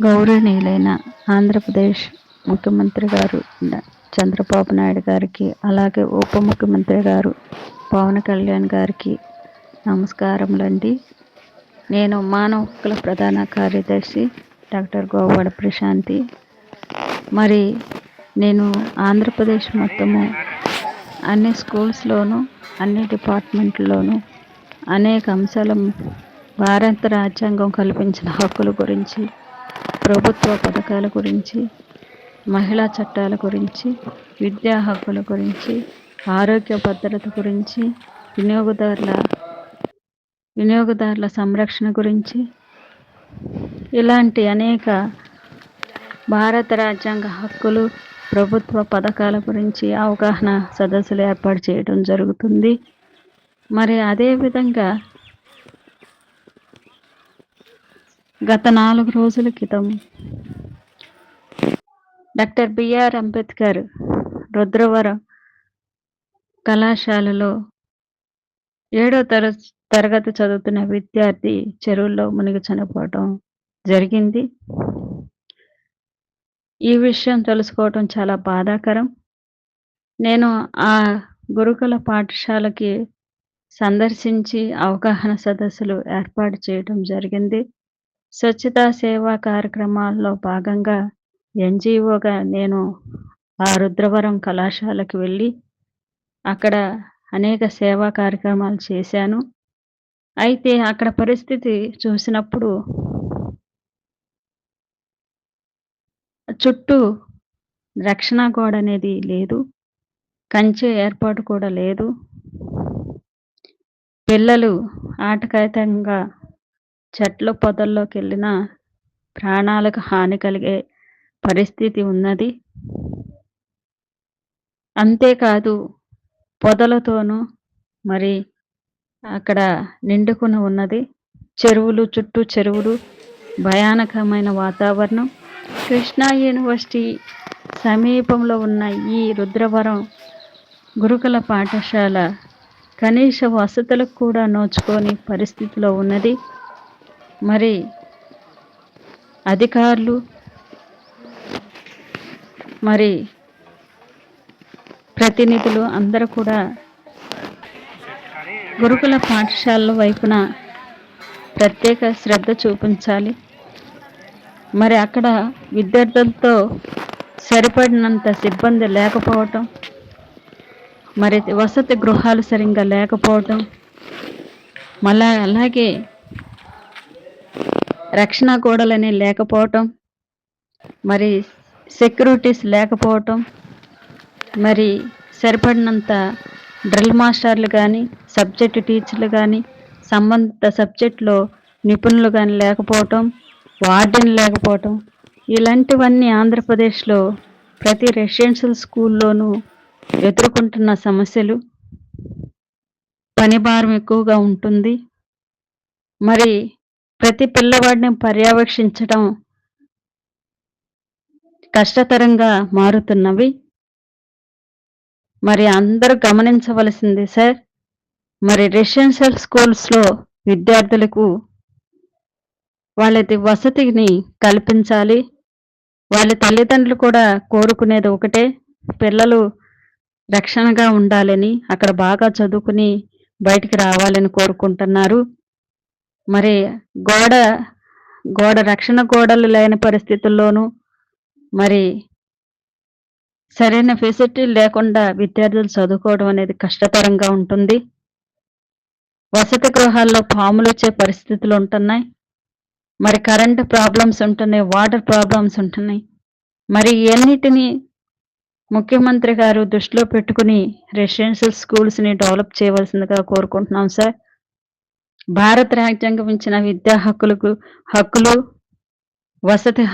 గౌరవనీయులైన ఆంధ్రప్రదేశ్ ముఖ్యమంత్రి గారు చంద్రబాబు నాయుడు గారికి, అలాగే ఉప ముఖ్యమంత్రి గారు పవన్ కళ్యాణ్ గారికి నమస్కారములండి. నేను మానవ హక్కుల ప్రధాన కార్యదర్శి డాక్టర్ గోవాడ ప్రశాంతి. మరి నేను ఆంధ్రప్రదేశ్ మొత్తము అన్ని స్కూల్స్లోనూ అన్ని డిపార్ట్మెంట్లోనూ అనేక అంశాల భారత రాజ్యాంగం కల్పించిన హక్కుల గురించి, ప్రభుత్వ పథకాల గురించి, మహిళా చట్టాల గురించి, విద్యా హక్కుల గురించి, ఆరోగ్య భద్రత గురించి, వినియోగదారుల సంరక్షణ గురించి, ఇలాంటి అనేక భారత రాజ్యాంగ హక్కులు, ప్రభుత్వ పథకాల గురించి అవగాహన సదస్సులు ఏర్పాటు చేయడం జరుగుతుంది. మరి అదేవిధంగా గత 4 రోజుల క్రితం డాక్టర్ బిఆర్ అంబేద్కర్ రుద్రవరం కళాశాలలో 7వ తరగతి చదువుతున్న విద్యార్థి చెరువుల్లో మునిగి చనిపోవడం జరిగింది. ఈ విషయం తెలుసుకోవడం చాలా బాధాకరం. నేను ఆ గురుకుల పాఠశాలకి సందర్శించి అవగాహన సదస్సులు ఏర్పాటు చేయడం జరిగింది. స్వచ్ఛతా సేవా కార్యక్రమాల్లో భాగంగా ఎన్జిఓగా నేను ఆ రుద్రవరం కళాశాలకు వెళ్ళి అక్కడ అనేక సేవా కార్యక్రమాలు చేశాను. అయితే అక్కడ పరిస్థితి చూసినప్పుడు చుట్టూ రక్షణ గోడ అనేది లేదు, కంచె ఏర్పాటు కూడా లేదు. పిల్లలు ఆటకాయితంగా చెట్ల పొదల్లోకి వెళ్ళిన ప్రాణాలకు హాని కలిగే పరిస్థితి ఉన్నది. అంతేకాదు పొదలతోనూ మరి అక్కడ నిండుకుని ఉన్నది. చుట్టూ చెరువులు, భయానకమైన వాతావరణం. కృష్ణా యూనివర్సిటీ సమీపంలో ఉన్న ఈ రుద్రవరం గురుకుల పాఠశాల కనీస వసతులకు కూడా నోచుకోని పరిస్థితిలో ఉన్నది. మరి అధికారులు మరి ప్రతినిధులు అందరూ కూడా గురుకుల పాఠశాలల వైపున ప్రత్యేక శ్రద్ధ చూపించాలి. మరి అక్కడ విద్యార్థులతో సరిపడినంత సిబ్బంది లేకపోవటం, మరి వసతి గృహాలు సరిగ్గా లేకపోవటం, మళ్ళా అలాగే రక్షణ గోడలని లేకపోవటం, మరి సెక్యూరిటీస్ లేకపోవటం, మరి సరిపడినంత డ్రిల్ మాస్టర్లు కానీ, సబ్జెక్టు టీచర్లు కానీ, సంబంధిత సబ్జెక్టులో నిపుణులు కానీ లేకపోవటం, వార్డెన్ లేకపోవటం, ఇలాంటివన్నీ ఆంధ్రప్రదేశ్లో ప్రతి రెసిడెన్షియల్ స్కూల్లోనూ ఎదుర్కొంటున్న సమస్యలు. పని భారం ఎక్కువగా ఉంటుంది. మరి ప్రతి పిల్లవాడిని పర్యవేక్షించడం కష్టతరంగా మారుతున్నవి. మరి అందరూ గమనించవలసింది సార్, మరి రెసిడెన్షియల్ స్కూల్స్లో విద్యార్థులకు వాళ్ళది వసతిని కల్పించాలి. వాళ్ళ తల్లిదండ్రులు కూడా కోరుకునేది ఒకటే, పిల్లలు రక్షణగా ఉండాలని, అక్కడ బాగా చదువుకుని బయటికి రావాలని కోరుకుంటున్నారు. మరి రక్షణ గోడలు లేని పరిస్థితుల్లోనూ మరి సరైన ఫెసిలిటీలు లేకుండా విద్యార్థులు చదువుకోవడం అనేది కష్టతరంగా ఉంటుంది. వసతి గృహాల్లో పాములు వచ్చే పరిస్థితులు ఉంటున్నాయి. మరి కరెంటు ప్రాబ్లమ్స్ ఉంటున్నాయి, వాటర్ ప్రాబ్లమ్స్ ఉంటున్నాయి. మరి ఇవన్నిటినీ ముఖ్యమంత్రి గారు దృష్టిలో పెట్టుకుని రెసిడెన్షియల్ స్కూల్స్ని డెవలప్ చేయవలసిందిగా కోరుకుంటున్నాం సార్. భారత రాజ్యాంగం ఇచ్చిన విద్యా హక్కులు, వసతి